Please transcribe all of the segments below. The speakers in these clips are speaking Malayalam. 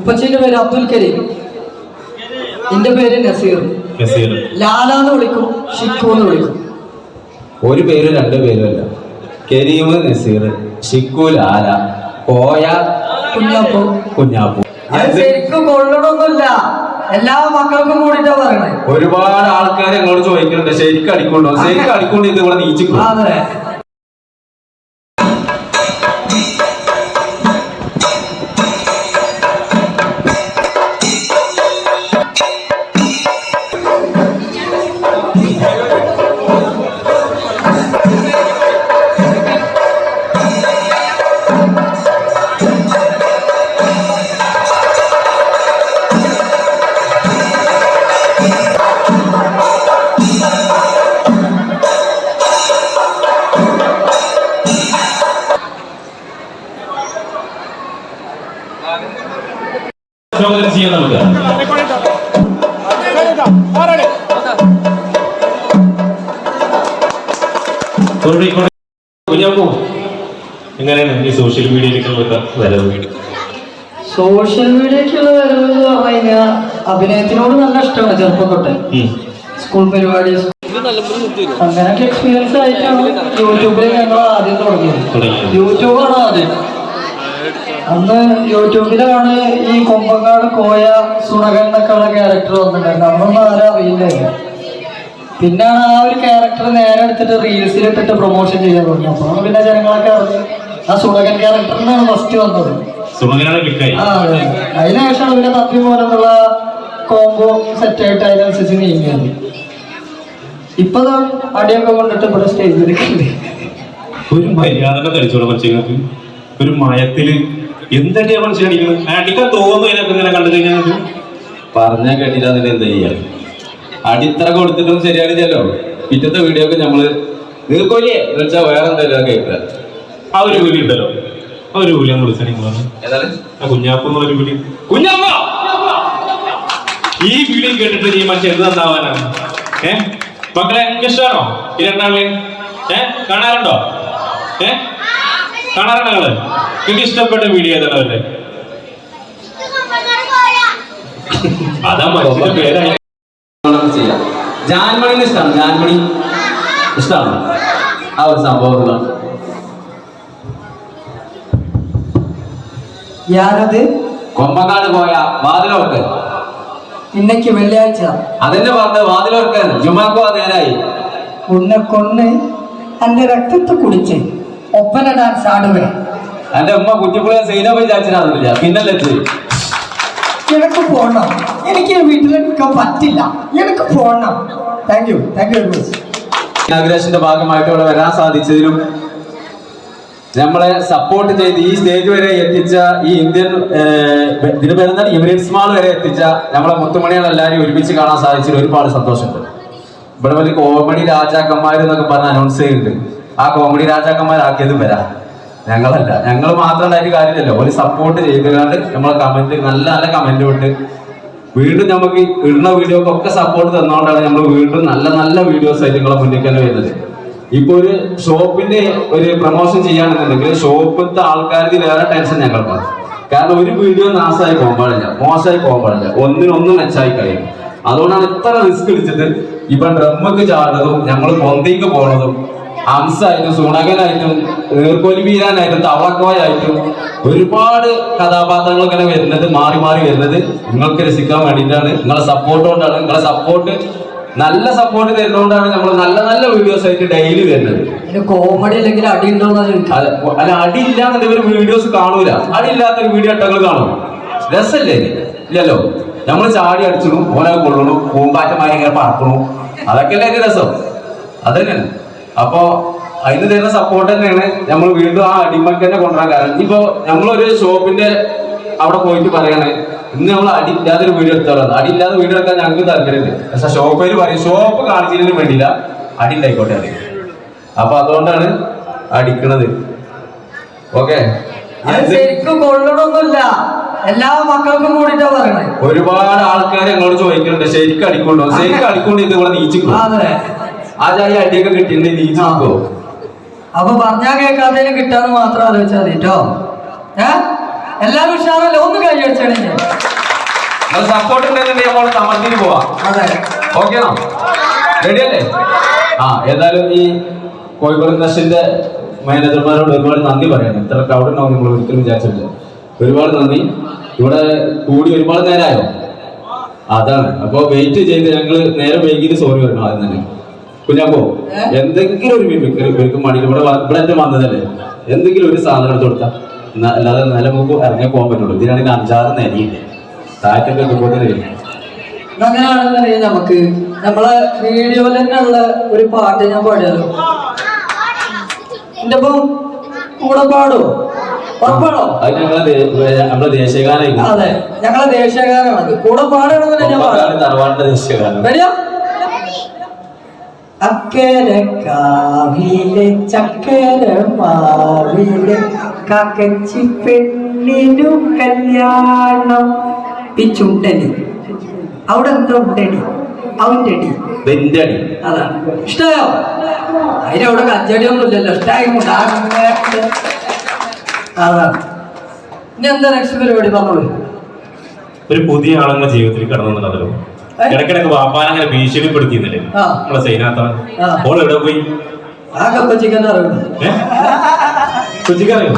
ഉപ്പച്ചിന്റെ പേര് അബ്ദുൽ കരീം, എന്റെ പേര് നസീർ. ലാലാന്ന് വിളിക്കും, ഷിക്കു എന്ന് വിളിക്കും. ഒരു പേരും രണ്ട് പേരും അല്ല. കരീം, നസീർ, ഷിക്കു, ലാല, കോയ, കുഞ്ഞാപ്പു. കുഞ്ഞാപ്പു. ശരിക്കും കൊള്ളണമൊന്നുമില്ല, എല്ലാ മക്കൾക്കും കൂടിട്ടാ പറയണേ. ഒരുപാട് ആൾക്കാർ ഞങ്ങളോട് ചോദിക്കുന്നുണ്ട് ശരിക്കും അടിക്കൊണ്ടോ, ശരിക്കും അടിക്കൊണ്ട് ഇത് ഇവിടെ നീച്ചിക്കും. അതെ. എങ്ങനെയാണ് ഈ സോഷ്യൽ മീഡിയയിലേക്കുള്ള വരവ്? സോഷ്യൽ മീഡിയക്കുള്ള വരവ് എന്ന് പറഞ്ഞു കഴിഞ്ഞാൽ അഭിനയത്തിനോട് നല്ല ഇഷ്ടമാണ് ചെറുപ്പം തൊട്ടേ. സ്കൂൾ പരിപാടി അങ്ങനെയൊക്കെ എക്സ്പീരിയൻസ് ആയിട്ടാണ് യൂട്യൂബിൽ ഞങ്ങൾ ആദ്യം തുടങ്ങിയത്. യൂട്യൂബാണ് ആദ്യം. അന്ന് യൂട്യൂബിലാണ് ഈ കൊമ്പങ്ങാട് കോയ സുണകൻ എന്നൊക്കെയുള്ള ക്യാരക്ടർ വന്നിട്ടുണ്ടായിരുന്നു. അന്നൊന്നും ആരും അറിയില്ലായിരുന്നു. പിന്നാണ് ആ ഒരു ക്യാരക്ടർ നേരെ എടുത്തിട്ട് റീൽസിലിട്ടിട്ട് പ്രൊമോഷൻ ചെയ്യാൻ തുടങ്ങി. അപ്പോഴാണ് പിന്നെ ജനങ്ങളൊക്കെ അറിഞ്ഞ് ആ സുണകൻ ക്യാരക്ടറിനാണ് ഫസ്റ്റ് വന്നത്. അതിനുശേഷമാണ് പിന്നെ തപ്പി പോലെന്നുള്ള കോംബോ സെറ്റായിട്ട് അതിനനുസരിച്ച് നീങ്ങിയത്. ഇപ്പൊ അടിയൊക്കെ കൊണ്ടിട്ട് ഇവിടെ സ്റ്റേജിലേക്ക് ഒരു മര്യാദ കളിച്ചോളാം മനുഷ്യങ്ങൾക്ക്. ഒരു മയത്തില് എന്തടിയാ മനുഷ്യൻ അടിക്കുന്നത്? അടിക്കാൻ തോന്നുന്നു ഇതിനൊക്കെ ഇങ്ങനെ കണ്ടു കഴിഞ്ഞാൽ പറഞ്ഞാൽ കേട്ടില്ല. അതിന് എന്താ ചെയ്യാം? അടിത്തറ കൊടുത്തിട്ടും ശരിയാണില്ലല്ലോ. പിറ്റത്തെ വീഡിയോ ഒക്കെ നമ്മള് നീർക്കോലിയെ വിളിച്ചാൽ വേറെ എന്തായാലും കേൾക്കുക. ആ ഒരു കൂലി ഉണ്ടല്ലോ, ആ ഒരു കൂലി ഒന്ന് വിളിച്ചാൽ നിങ്ങൾ ഏതാണ് ആ കുഞ്ഞാപ്പ് എന്നൊരു കൂലി. കുഞ്ഞാപ്പ ഈ വീഡിയോ കേട്ടിട്ട് ഈ മനുഷ്യൻ എന്ത് തന്നാവാനാണ്? മക്കളെ എനിക്ക് ഇഷ്ടമാണോ ഈ രണ്ടാളെ? കാണാറുണ്ടോ? കാണാറുണ്ടോ നിങ്ങള്? എനിക്ക് ഇഷ്ടപ്പെട്ട വീഡിയോ ഏതാണ് അവരുടെ? അതാ മനുഷ്യന്റെ പേരായി. ജാൻമണി ഇഷ്ടമാണ്. ജാൻമണി ഇഷ്ടമാണ്. ആ ഒരു സംഭവം ഞാനത് കൊമ്പങ്ങാട് പോയ വാതിലോർക്ക് ഇന്നക്ക് വെള്ളിയാഴ്ച അതെന്നെ പറഞ്ഞ വാതിലോർക്ക് ജുമാക്കോ നേരായി ഉന്നെ കൊന്ന് എന്റെ രക്തത്തെ കുടിച്ച് ഒപ്പന ഡാൻസ് ആടുവേ. എന്റെ ഉമ്മ കുറ്റിപ്പുളിയ സൈനോ വിചാരിച്ചില്ല. പിന്നല്ലേ എനിക്ക് പോകണം, എനിക്ക് വീട്ടിൽ നിൽക്കാൻ പറ്റില്ല, എനിക്ക് പോകണം. Thank you very much. ഇനാഗുറേഷന്റെ ഭാഗമായിട്ട് ഇവിടെ വരാൻ സാധിച്ചതിലും നമ്മളെ സപ്പോർട്ട് ചെയ്ത് ഈ സ്റ്റേജ് വരെ എത്തിച്ച ഈ ഇന്ത്യൻ ഇതിന് വരുന്ന എമിറേറ്റ്സ് മാൾ വരെ എത്തിച്ച നമ്മളെ മുത്തുമണികൾ എല്ലാവരും ഒരുമിച്ച് കാണാൻ സാധിച്ചതിൽ ഒരുപാട് സന്തോഷമുണ്ട്. ഇവിടെ വലിയ കോമഡി രാജാക്കന്മാർ എന്നൊക്കെ പറഞ്ഞ് അനൗൺസ് ചെയ്യുന്നുണ്ട്. ആ കോമഡി രാജാക്കന്മാരാക്കിയത് വരാം ഞങ്ങളല്ല. ഞങ്ങൾ മാത്രം ഉണ്ടായിട്ട് കാര്യമില്ലല്ലോ. ഒരു സപ്പോർട്ട് ചെയ്തുകൊണ്ട് നമ്മളെ കമന്റ് നല്ല നല്ല കമന്റ് വിട്ട് വീണ്ടും നമുക്ക് ഇടുന്ന വീഡിയോക്കൊക്കെ സപ്പോർട്ട് തന്നുകൊണ്ടാണ് നമ്മൾ വീണ്ടും നല്ല നല്ല വീഡിയോസ് ആയിട്ട് നിങ്ങളെ മുന്നിൽ തന്നെ വരുന്നത്. ഇപ്പൊ ഒരു ഷോപ്പിന്റെ ഒരു പ്രൊമോഷൻ ചെയ്യാണെന്നുണ്ടെങ്കിൽ ഷോപ്പിലത്തെ ആൾക്കാർക്ക് വേറെ ടെൻഷൻ ഞങ്ങൾക്കാണ്. കാരണം ഒരു വീഡിയോ നാശമായി പോകാൻ പാടില്ല, മോശമായി പോകാൻ പാടില്ല, ഒന്നിനൊന്നും മെച്ചായി കഴിയും. അതുകൊണ്ടാണ് ഇത്ര റിസ്ക് എടുത്തിട്ട് ഇപ്പൊ ഡ്രമ്മക്ക് ചാടുന്നതും ഞങ്ങൾ പൊന്തേക്ക് പോണതും ഹംസായിട്ടും സുണകനായിട്ടും നീർക്കോലി വീരാനായിട്ടും തവളക്കോയായിട്ടും ഒരുപാട് കഥാപാത്രങ്ങൾ ഇങ്ങനെ വരുന്നത് മാറി മാറി വരുന്നത് നിങ്ങൾക്ക് രസിക്കാൻ വേണ്ടിയിട്ടാണ്. നിങ്ങളെ സപ്പോർട്ട് കൊണ്ടാണ്. നിങ്ങളെ സപ്പോർട്ട് നല്ല സപ്പോർട്ട് തരുന്നതുകൊണ്ടാണ് നമ്മൾ നല്ല നല്ല വീഡിയോസ് ആയിട്ട് ഡെയിലി വരുന്നത്. കോമഡി അല്ലെങ്കിൽ അടി ഉണ്ടോ? അല്ല, അടി ഇല്ലാന്നുണ്ടെങ്കിൽ വീഡിയോസ് കാണൂല. അടി ഇല്ലാത്തൊരു വീഡിയോ ഇട്ടങ്ങൾ കാണും. രസല്ലേ? ഇല്ലല്ലോ. നമ്മൾ ചാടി അടിച്ചിടും, ഓനെ കൊള്ളണു, പൂമ്പാറ്റമാരി ഇങ്ങനെ പറക്കണു, അതൊക്കെയല്ലേ അതിന്റെ രസം. അതന്നെയാണ്. അപ്പോ അതിന് തരുന്ന സപ്പോർട്ട് തന്നെയാണ് നമ്മൾ വീണ്ടും ആ അടിമക്ക് തന്നെ കൊണ്ടുവരാൻ കാരണം. ഇപ്പൊ നമ്മളൊരു ഷോപ്പിന്റെ അവിടെ പോയിട്ട് പറയണേ ഇന്ന് നമ്മൾ അടി ഇല്ലാതെ ഒരു വീഡിയോ എടുത്തോളാം. അടി ഇല്ലാതെ വീഡിയോ എടുക്കാൻ ഞങ്ങൾക്ക് താല്പര്യമുണ്ട്. പക്ഷെ ഷോപ്പേര് പറയും ഷോപ്പ് കാണിച്ചതിന് വേണ്ടിയില്ല, അടി ഉണ്ടായിക്കോട്ടെ അടി. അപ്പൊ അതുകൊണ്ടാണ് അടിക്കണത്. ഓക്കെ, ശരിക്കും കൊള്ളണമൊന്നുമില്ല, എല്ലാ മക്കൾക്കും കൂടിട്ടാ പറയണേ. ഒരുപാട് ആൾക്കാർ ഞങ്ങളോട് ചോദിക്കുന്നുണ്ട് ശരിക്കും അടിക്കൊണ്ടോ, ശരിക്കും അടിക്കൊണ്ട് ഇത് ഇവിടെ നീച്ചിക്കോ. ആ ചായ അടിയൊക്കെ കിട്ടിയിട്ടുണ്ടെങ്കിൽ നീച്ചിക്കോ. അപ്പൊ പറഞ്ഞാൽ കേൾക്കാത്തതിന് കിട്ടാന്ന് മാത്രം ആലോചിച്ചാൽ മതി കേട്ടോ. എല്ലാരും ഉഷാറല്ലേ? ഒന്ന് കൈ അടിച്ചാണെങ്കിൽ സപ്പോർട്ട് ഉണ്ടെന്നുണ്ടെങ്കിൽ നമ്മൾ സമർത്തിന് പോവാം. ഓക്കെയാണോ? റെഡിയല്ലേ? ഏതായാലും ഈ കോഴിക്കോട് ക്രഷിന്റെ മാനേജർമാരോട് ഒരുപാട് നന്ദി പറയണം. ഇത്ര ക്രൗഡ് ഉണ്ടാവും നമ്മൾ ഒരിക്കലും വിചാരിച്ചിട്ടില്ല. ഒരുപാട് നന്ദി. ഇവിടെ കൂടി ഒരുപാട് നേരമായോ? അതാണ്. അപ്പൊ വെയിറ്റ് ചെയ്ത് ഞങ്ങള് നേരെ വൈകിട്ട് സോറി പറയണം. ആദ്യം തന്നെ കുഞ്ഞാപ്പോ എന്തെങ്കിലും ഒരു ഇവർക്ക് മടിയിൽ ഇവിടെ എന്റെ വന്നതല്ലേ, എന്തെങ്കിലും ഒരു സാധനം എടുത്ത് കൊടുത്താൽ അല്ലാതെ നല്ല നമുക്ക് ഇറങ്ങി പോകാൻ പറ്റുള്ളൂ. ഇതിനാണെങ്കിൽ 5-6 നേരിയില്ല താറ്റൊക്കെ ഇതുപോലെ വരും. അങ്ങനെയാണെന്നറിയാം. നമുക്ക് നമ്മളെ വീഡിയോയിൽ തന്നെ ഉള്ള ഒരു പാട്ട് ഞാൻ പാടിയാലോ? എന്റെ ഒപ്പം കൂടെ പാടോ? ഉറപ്പാണോ? അത് നമ്മളെ ദേശീയഗാനം. അതെ, ഞങ്ങളെ ദേശീയഗാനമാണ്. കൂടെ പാടണമെന്ന് ഞാൻ പാടാം. തറവാടിന്റെ ദേശീയഗാനം. അക്കരെ കാവിലെ ചക്കര മാവിലെ കാക്കച്ചി പെണ്ണിനു കല്യാണം. പിച്ചുണ്ടടി അവിടെ എന്തോ ഉണ്ടടി, അവന്റെ അടി അതാണ്. ഇഷ്ടമായോ? അതിനവിടെ കച്ചടി ഒന്നും ഇല്ലല്ലോ. ഇഷ്ടമായി. അതാണ്. ഇനി എന്താ നെക്സ്റ്റ് പരിപാടി പറഞ്ഞോളൂ. ഒരു പുതിയ ആളുകളുടെ ജീവിതത്തിൽ കടന്നു ഇടക്കിടക്ക് വാപ്പാനങ്ങനെ ഭീഷണിപ്പെടുത്തിയിരുന്നില്ലേ നമ്മളെ സൈനാത്താണ്. ഓൾ എവിടെ പോയി? കൊച്ചിക്കറിയോ? കൊച്ചിക്കറിയോ?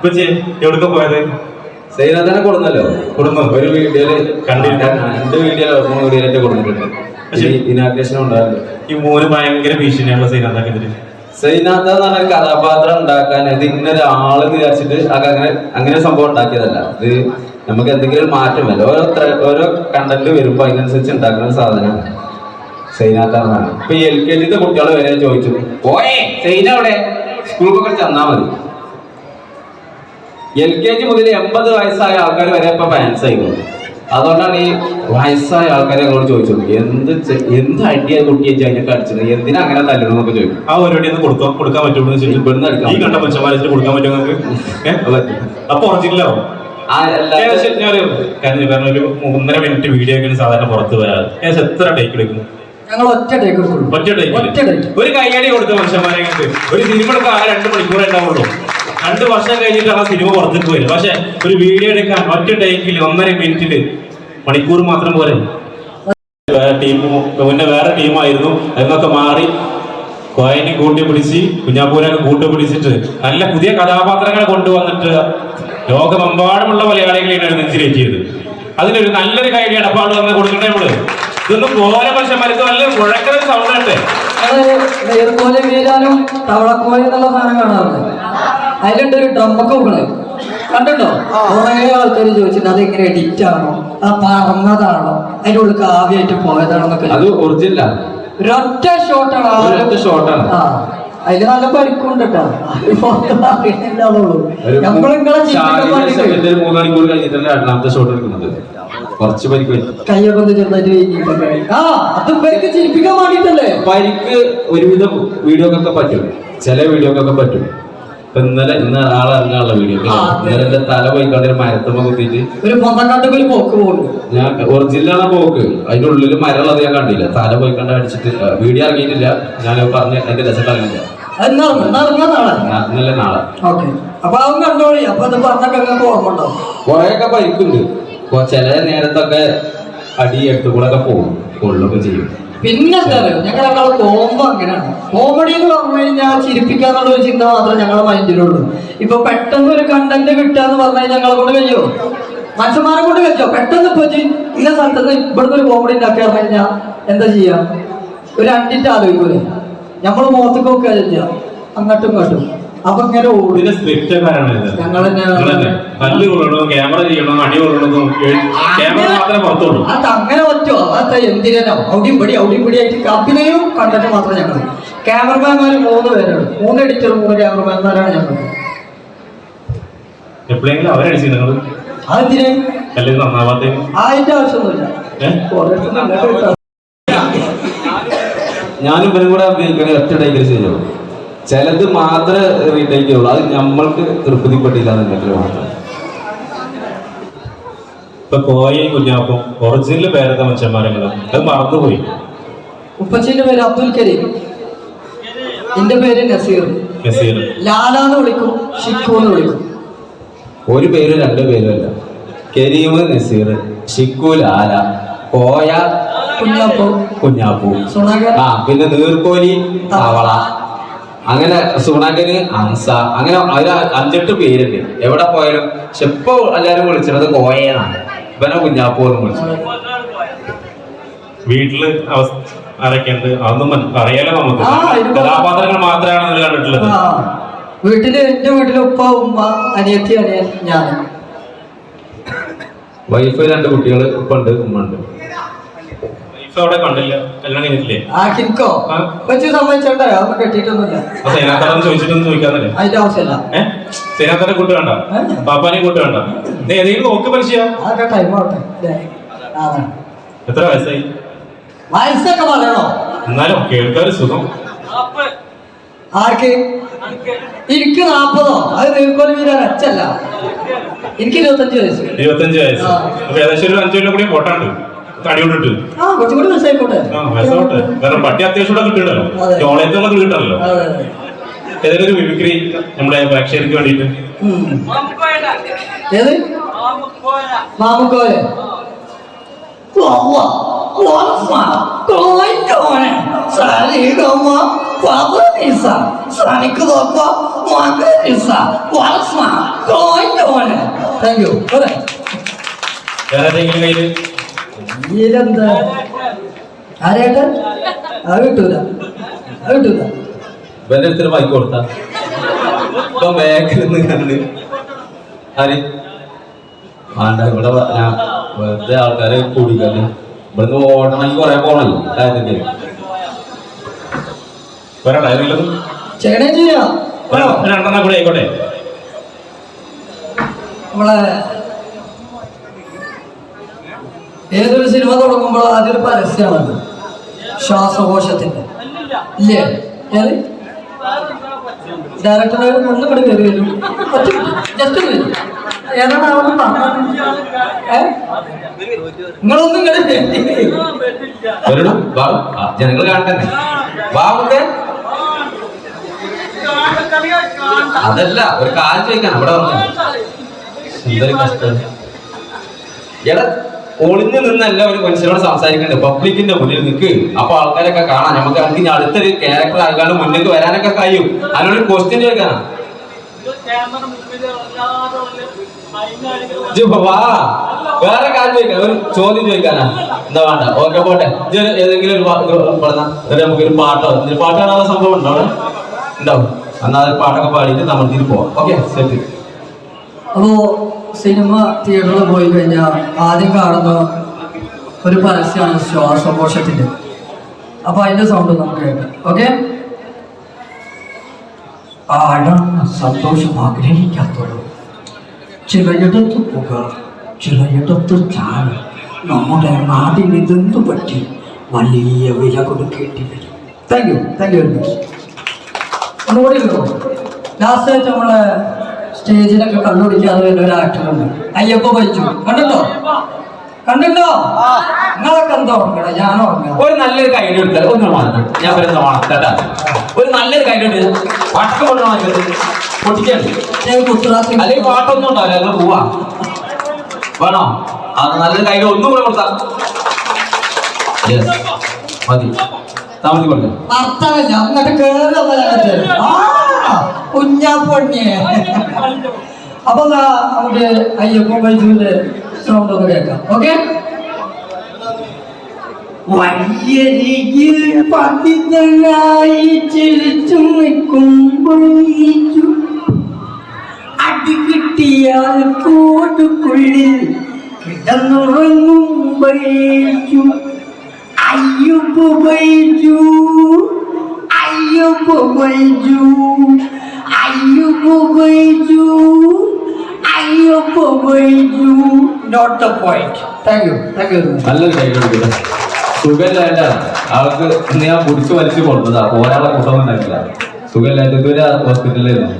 കൊച്ചി എവിടൊക്കെ പോയത്? സൈനാഥനെ കൊടുന്നല്ലോ. കൊടുന്നു. ഒരു വീഡിയോയില് കണ്ടിട്ട് 2 വീഡിയോയിലൊക്കെ കൊടുത്തിട്ടുണ്ട്. പക്ഷെ ഇനാഗ്രേഷൻ ഉണ്ടാവില്ല. ഈ മോന് ഭയങ്കര ഭീഷണിയാണ് സൈനാഥാക്കെതിരെ. സൈനാഥ എന്ന് പറഞ്ഞ കഥാപാത്രം ഉണ്ടാക്കാൻ ഇത് ഇന്നൊരാള് വിചാരിച്ചിട്ട് അങ്ങനെ സംഭവം ഉണ്ടാക്കിയതല്ല. ഇത് നമുക്ക് എന്തെങ്കിലും മാറ്റം വല്ല ഓരോ കണ്ടന്റ് വരുമ്പോ അതിനനുസരിച്ച് ഉണ്ടാക്കുന്ന ഒരു സാധനമാണ് സൈനാഥ എന്നാണ്. ഇപ്പൊ LKG കുട്ടികൾ വരെ ചോദിച്ചു, ഓയേ സൈന അവിടെ സ്കൂളിലൊക്കെ ചെന്നാ മതി. LKG മുതൽ 80 വയസ്സായ ആൾക്കാർ വരെ ഇപ്പൊ ഫാൻസ് ആയിക്കോളും. അതുകൊണ്ടാണ് ഈ വയസ്സായ ആൾക്കാരെ ഞങ്ങളോട് ചോദിച്ചത്, എന്ത് ഐഡിയ കുട്ടിയെ അതിനൊക്കെ അടിച്ചത്, എന്തിനാ അങ്ങനെ തല്ലണമെന്നൊക്കെ ചോദിക്കും. ആ പരിപാടി കൊടുക്കാൻ പറ്റുള്ളൂ. ഈ കണ്ട മനുഷ്യന്മാരെ കൊടുക്കാൻ പറ്റുമോ നിങ്ങൾക്ക്? അപ്പൊ ഒറിജിനലാവും. ഞാനൊരു 1.5 മിനിറ്റ് വീഡിയോ ഒക്കെ സാധാരണ പുറത്ത് വരാറ്. എത്ര ടേക്ക് എടുക്കുന്നു? ഒറ്റ ടേക്ക്. ഒരു കയ്യടി കൊടുത്ത മനുഷ്യന്മാരെ ഒരു സിനിമ എടുക്കാൻ 2 മണിക്കൂറേ ഉണ്ടാവുള്ളൂ. 2 വർഷം കഴിഞ്ഞിട്ടാണ് ആ സിനിമ പുറത്തേക്ക് വരും. പക്ഷെ ഒരു വീഡിയോ എടുക്കാൻ ഒറ്റ ടേക്കിൽ 1.5 മിനിറ്റില് മണിക്കൂർ മാത്രം പോലെ. പിന്നെ വേറെ ടീമായിരുന്നു. എന്നൊക്കെ മാറി കോയനെ കൂട്ടിപ്പിടിച്ച് കുഞ്ഞാപ്പൂരൊക്കെ കൂട്ടിപ്പിടിച്ചിട്ട് നല്ല പുതിയ കഥാപാത്രങ്ങളെ കൊണ്ടുവന്നിട്ട് ലോകമെമ്പാടുമുള്ള മലയാളികളെയാണ് നെഞ്ചിലേറ്റിയത്. അതിനൊരു നല്ലൊരു കൈഡി അടപ്പാട് തന്നെ കൊടുക്കണ്ടേ നമ്മള്. ഇതൊന്നും പോലെ മനുഷ്യന്മാർക്ക് നല്ല മുഴക്കൽ സൗണ്ട് ഉണ്ട്. പോലെ വീരാനും തവളക്കോല എന്നുള്ള സാധനം കാണാറുണ്ട്. അതിലുണ്ട് ഒരു ഡ്രമ്മൊക്കെ വെക്കണേ കണ്ടോ? കുറെ ആൾക്കാർ ചോദിച്ചിട്ട് അതെങ്ങനെ എഡിറ്റ് ആണോ, ആ പറഞ്ഞതാണോ, അതിന്റെ ഉള്ളിൽ കാവ്യായിട്ട് പോയതാണോന്നൊക്കെ. അത് ഒറിജിനൽ ഒരൊറ്റ ഷോട്ടാണ്. അതില് നല്ല പരിക്കുണ്ട് കേട്ടോ. കയ്യൊക്കെ ചെറുതായിട്ട് അതും പരിക്ക് ചിരിപ്പിക്കാൻ വേണ്ടിട്ടല്ലേ. പരിക്ക് ഒരുവിധം വീഡിയോക്കൊക്കെ പറ്റും, ചില വീഡിയോക്കൊക്കെ പറ്റും. ഇന്നലെ ആളെ ഇറങ്ങാനുള്ള വീഡിയോ ഇന്നലെ തല പോയിക്കാണ്ട് മരത്തമ്മ കുത്തിയിട്ട് ഒരു പോക്ക് പോകുന്നു. ഞാൻ ഒറിജിനലാണ് പോക്ക്. അതിന്റെ ഉള്ളിൽ മരമുള്ളത് ഞാൻ കണ്ടില്ല. തല പോയിക്കാണ്ട് അടിച്ചിട്ട് വീഡിയോ ഇറങ്ങിയിട്ടില്ല. ഞാൻ പറഞ്ഞ അതിന്റെ രസം അറിയില്ല. ഇന്നലെ നാളെ കൊറേയൊക്കെ പരിക്കുണ്ട്. ചില നേരത്തൊക്കെ അടി എടുത്തു കൂടെ ഒക്കെ പോകും, കൊള്ളൊക്കെ ചെയ്യും. പിന്നെന്താ അറിയോ, ഞങ്ങളെ കോമ്പോ അങ്ങനെയാണ്. കോമഡി എന്ന് പറഞ്ഞു കഴിഞ്ഞാൽ ചിരിപ്പിക്കാന്നുള്ള ഒരു ചിന്ത മാത്രമേ ഞങ്ങളുടെ മൈൻഡിലുള്ളൂ. ഇപ്പൊ പെട്ടെന്ന് ഒരു കണ്ടന്റ് കിട്ടാന്ന് പറഞ്ഞു കഴിഞ്ഞാൽ ഞങ്ങളെ കൊണ്ട് കഴിയോ? മനുഷ്യന്മാരെ കൊണ്ട് കഴിച്ചോ? പെട്ടെന്ന് ഇപ്പൊ ഇന്ന സ്ഥലത്ത് ഇവിടുന്ന് ഒരു കോമഡി ഉണ്ടാക്കി പറഞ്ഞു കഴിഞ്ഞാൽ എന്താ ചെയ്യാ? ഒരു അണ്ടിട്ട് ആലോചിക്കൂലേ? ഞമ്മള് മുഖത്തേക്ക് നോക്കുക ചെയ്യാം, അങ്ങോട്ടും ഇങ്ങോട്ടും. അപ്പൊ ഇങ്ങനെ അതങ്ങനെ പറ്റുമോ? അത്ര എന്തിനോ അവിടെയും പടി ആയിട്ട് അഭിനയം കണ്ടിട്ട് മാത്രമേ ഞങ്ങൾ. ക്യാമറമാൻമാര് 3 പേരാണ്, 3 എഡിറ്ററും 3 ക്യാമറമാൻമാരാണ് ഞങ്ങൾ. അതിന് അതിന്റെ ആവശ്യമൊന്നുമില്ല. ഞാനും ഇവരും കൂടെ ഉപയോഗിക്കണേ ഒറ്റ ടൈഗർ ചെയ്തോ. ചിലത് മാത്രമേ റീടേക്ക് ചെയ്യുള്ളൂ. അത് നമ്മൾക്ക് തൃപ്തിപ്പെട്ടില്ല എന്നുണ്ടെങ്കിൽ മാത്രം. ഇപ്പൊ കോയയും കുഞ്ഞാപ്പും ഒറിജിനൽ പേരത്തെ മനുഷ്യന്മാരെങ്കിലും അത് മറന്നുപോയി. ഉപ്പച്ചിന്റെ പേര് അബ്ദുൽ കരീം, എന്റെ പേര് നസീർ. ലാലാന്ന് വിളിക്കും, ഷിക്കു എന്ന് വിളിക്കും. ഒരു പേരും 2 പേരും അല്ല. കരീം നസീർ, ഷിക്കു ലാല, കോയ കുഞ്ഞാപ്പു, ആ പിന്നെ നീർക്കോലി തവള, അങ്ങനെ സുണകന് അംസ, അങ്ങനെ അതിൽ 5-8 പേരുണ്ട് എവിടെ പോയാലും. പക്ഷെ ഇപ്പൊ എല്ലാരും വിളിച്ചിരുന്നത് കോയെന്നാണ്, ഇവനെ കുഞ്ഞാപ്പു എന്ന് വിളിച്ചത്. വീട്ടില് ആരൊക്കെയുണ്ട് അതൊന്നും അറിയാലോ നമുക്ക്, കഥാപാത്രങ്ങൾ മാത്രമാണ് കണ്ടിട്ടുള്ളത്. വീട്ടില് എന്റെ വീട്ടില് ഉപ്പ ഉമ്മ അനിയത്തി അനിയൻ ഞാൻ. വൈഫ് 2 കുട്ടികൾ, ഉപ്പ ഉണ്ട് ഉമ്മ ഉണ്ട്. വൈഫ് അവിടെ കണ്ടില്ല, കല്യാണം കഴിഞ്ഞിട്ടില്ലേ? ആക്കിക്കോ കൊച്ചു സമ്മതിച്ചോണ്ടോ അതൊന്നും കെട്ടിയിട്ടൊന്നുമില്ല. സേനാത്തറന്ന് ചോദിച്ചിട്ടൊന്നും ചോദിക്കാന്നില്ലേ? അതിന്റെ ആവശ്യമില്ല. സേനാത്തറെ കൂട്ട് വേണ്ട, പാപ്പാനെയും കൂട്ട് വേണ്ട, ഏതെങ്കിലും നോക്ക് പരിചയ. അതൊക്കെ ടൈം ആവട്ടെ. എത്ര വയസ്സായി? വയസ്സൊക്കെ പറയണോ? എന്നാലും കേൾക്കാൻ സുഖം. ആർക്ക്? എനിക്ക് 40. അത് നീർക്കോലി വീരാൻ അച്ഛല്ല. എനിക്ക് 25 വയസ്സ്. 25 വയസ്സ്. അപ്പൊ ഏകദേശം ഒരു 5 കൊല്ലം കൂടി പോട്ടാണ്ട് തടി കൊണ്ടിട്ട്. കുറച്ചുകൂടി വയസ്സായിക്കോട്ടെ. വയസ്സോട്ടെ, കാരണം പട്ടി അത്യാവശ്യം കൂടെ കിട്ടുന്നുണ്ടല്ലോ, ഓളയത്തുള്ളൊക്കെ കിട്ടണല്ലോ. ഏതൊരു മിമിക്രി നമ്മുടെ പ്രേക്ഷകർക്ക് വേണ്ടിട്ട്. ഏത്? മാമുക്കോയ. എന്താ ആരേട്ടാ? അത് കിട്ടൂല, അത് കിട്ടൂല. ഇവന്റെ അടുത്തൊരു മൈക്ക് കൊടുത്താ ഇപ്പൊ ബാക്കിൽ നിന്ന് കണ്ട് ആര് വേണ്ട. ഇവിടെ വെറുതെ ആൾക്കാരെ കൂടിക്കല്ലേ, ഇവിടുന്ന് ഓടണമെങ്കിൽ കുറെ പോണല്ലോ. ചേട്ടൻ ചെയ്യാം. രണ്ടെണ്ണം കൂടെ ആയിക്കോട്ടെ. നമ്മളെ ഏതൊരു സിനിമ തുടങ്ങുമ്പോൾ അതൊരു പരസ്യമാണ്, ശ്വാസകോശത്തിന്റെ ഇല്ലേ? ഏത് ഡയറക്ടർ ഒന്നും കൂടി കയറി വരും, ജസ്റ്റ് വരും. ഏതാണ് അവന്ന് പറഞ്ഞത്? നിങ്ങളൊന്നും ജനങ്ങൾ കാണട്ടെ. ബാബുക്കെ അതല്ല, ഒരു കാര്യം ചോദിക്കാൻ ഇവിടെ പറഞ്ഞു. എന്തൊരു കഷ്ടം. എടാ ഒളിഞ്ഞു നിന്നല്ല ഒരു മനുഷ്യനോട് സംസാരിക്കണ്ടേ, പബ്ലിക്കിന്റെ മുന്നിൽ നിൽക്ക്. അപ്പൊ ആൾക്കാരൊക്കെ കാണാം. നമുക്ക് അതിന് അടുത്തൊരു ക്യാരക്ടർ ആൾക്കാരുടെ മുന്നിലേക്ക് വരാനൊക്കെ കഴിയും. അതിനൊരു ക്വസ്റ്റ്യൻ ചോദിക്കാനാ. വാ, വേറെ കാര്യം ചോദിക്കാൻ, ഒരു ചോദ്യം ചോദിക്കാനാ. എന്താ വേണ്ട? ഓക്കെ പോട്ടെ. ഏതെങ്കിലും ഒരു പറഞ്ഞാൽ നമുക്കൊരു പാട്ടോ, പാട്ട് കാണാനുള്ള സംഭവം ഉണ്ടോ അവിടെ? ഉണ്ടാവും. എന്നാൽ പാട്ടൊക്കെ പാടിയിട്ട് നമ്മൾ തിരി പോവാം. Okay, set. അപ്പോ സിനിമ തിയേറ്ററിൽ പോയി കഴിഞ്ഞാൽ ആദ്യം കാണുന്ന ഒരു പരസ്യമാണ് ശ്വാസകോശത്തിന്റെ. അപ്പൊ അതിന്റെ സൗണ്ട് നമുക്ക് കേൾക്കാം. ഓക്കെ. ആഴാണ് സന്തോഷം ആഗ്രഹിക്കാത്തത്. ചിലയിടത്ത് പുക, ചിലയിടത്ത് ചായ. നമ്മുടെ നാടിന് ഇതെന്തു പറ്റി വലിയ വില കൊടുക്കേണ്ടി വരും. Thank you very much. ഒന്നുകൂടി ലാസ്റ്റായിട്ട് നമ്മളെ സ്റ്റേജിലൊക്കെ കണ്ടുപിടിക്കാതെ വരുന്ന ഒരു ആക്ടറുണ്ട്, അയ്യപ്പ ബൈജു. കണ്ടിട്ടോ? നിങ്ങളൊക്കെ എന്താ ഓർമ്മ? ഞാൻ ഓർമ്മ. ഒരു നല്ലൊരു കൈഡി എടുത്താൽ ഒന്നും മാറ്റം. ഞാൻ വരുന്ന ഓണം കേട്ടാ. ഒരു നല്ലൊരു കൈഡി എടുത്ത് വട്ടം കൊണ്ടു മാറ്റത് പൊട്ടിക്കാണ്. അല്ലെങ്കിൽ പാട്ടൊന്നും ഉണ്ടാവില്ല, ഞങ്ങൾ പോവാ വേണോ? അത് നല്ലൊരു കൈഡി ഒന്നും കൂടെ കൊടുത്താ മതി. താമസിക്കൊണ്ടേ അർത്ഥമില്ല. അങ്ങോട്ട് കേറി കുഞ്ഞാപ്പൊണ്ണിയെ. അപ്പൊ നമുക്ക് അയ്യപ്പ ബൈജുവിന്റെ സൗണ്ട് ഒന്ന് കേൾക്കാം. ഓക്കെ. വയ്യരികിൽ പതിതനായി ചിരിച്ചു നിൽക്കുമ്പോൾ അടി കിട്ടിയാൽ കോട്ടുക്കുള്ളിൽ കിടന്നുറങ്ങും Baiju. Ayyappa Baiju, Ayyappa Baiju, Ayyappa Baiju, Ayyappa Baiju. Note the point. Thank you. നല്ലൊരു കൈ കൊടുക്കില്ല. സുഖമില്ലാണ്ട ആൾക്ക് ഇന്ന് ഞാൻ കുടിച്ച് വലിച്ചു കൊടുത്തതാ. ഒരാളെ കൂട്ടം ഉണ്ടാക്കില്ല. സുഖമില്ലാണ്ട് ഇതുവരെ ഹോസ്പിറ്റലിലായിരുന്നു.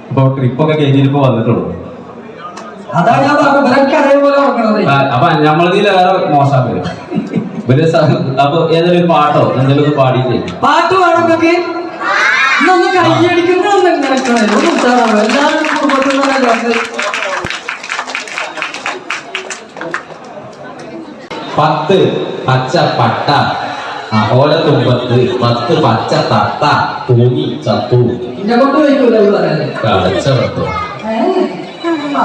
ഇപ്പൊ ട്രിപ്പൊക്കെ കഴിഞ്ഞിപ്പോ വന്നിട്ടുള്ളൂ. അപ്പൊ നമ്മളതിൽ വേറെ മോശം വരും. അപ്പൊ ഏതൊരു പാട്ടോ എന്തെങ്കിലും പാടിയിട്ടേ പാട്ട് പാടുന്നൊക്കെ കൈയടിക്കുന്ന എല്ലാവരും 10 പച്ച പട്ട ഓല തുമ്പത്ത് 10 പച്ച തത്ത തൂങ്ങി ചത്തു. എന്നെ കൊണ്ട് വയ്ക്കൂല പറയാനേ.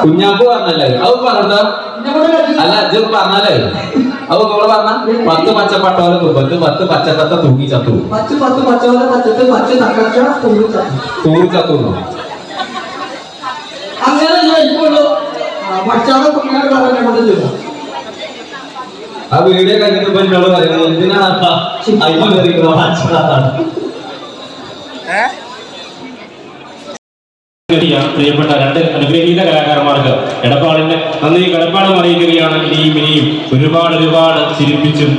കുഞ്ഞാപ്പ് പറഞ്ഞല്ലേ അത് പറഞ്ഞ അല്ല ഇത് പറഞ്ഞാലേ അത് നിങ്ങൾ പറഞ്ഞ 10 പച്ച പട്ട ഓല തുമ്പത്ത് 10 പച്ച തത്ത തൂങ്ങി ചത്തു. 10 പച്ചോല പച്ചത്ത് പച്ച തക്കച്ച തൂങ്ങി ചത്തു. അങ്ങനെ വയ്ക്കുള്ളൂ. പച്ചാതെ കുഞ്ഞാട് പറഞ്ഞെ കൊണ്ട് ചെയ്യും. ആ വീഡിയോ കഴിഞ്ഞിട്ട് എന്നോട് പറയുന്നത് എന്തിനാണ് പ്രിയപ്പെട്ട 2 അനുഗ്രഹീത കലാകാരന്മാർക്ക് എടപ്പാടിന്റെ നന്ദി കടപ്പാടും അറിയിക്കുകയാണ്. ഇനിയും ഒരുപാട് ചിരിപ്പിച്ചും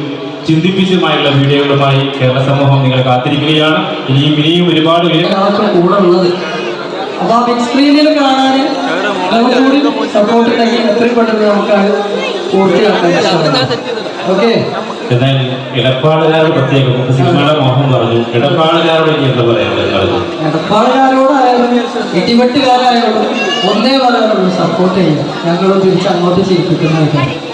ചിന്തിപ്പിച്ചുമായുള്ള വീഡിയോകളുമായി കേരള സമൂഹം നിങ്ങളെ കാത്തിരിക്കുകയാണ്. ഇനിയും ഒരുപാട് കൂടെ ഉള്ളത്. അപ്പൊ ആ ബിഗ് സ്ക്രീനിൽ കാണാൻ നമുക്കൂടി സപ്പോർട്ട് ഉണ്ടെങ്കിൽ എത്രയും പെട്ടെന്ന് നമുക്കത് പൂർത്തിയാക്കാൻ. ഓക്കെ. എന്നാൽ ഇടപ്പാടുകാരോട് പ്രത്യേകം സിനിമയുടെ മോഹം പറഞ്ഞു. ഇടപ്പാടുകാരോട് ഇനി എന്താ പറയാനുള്ളത്? ഇടപ്പാടുകാരോടായാലും ഇടിവെട്ടുകാരായാലും ഒന്നേ പറയാനുള്ളൂ, സപ്പോർട്ട് ചെയ്യാം. ഞങ്ങൾ തിരിച്ച് അങ്ങോട്ട് ചെയ്യിപ്പിക്കുന്നതായിരിക്കും.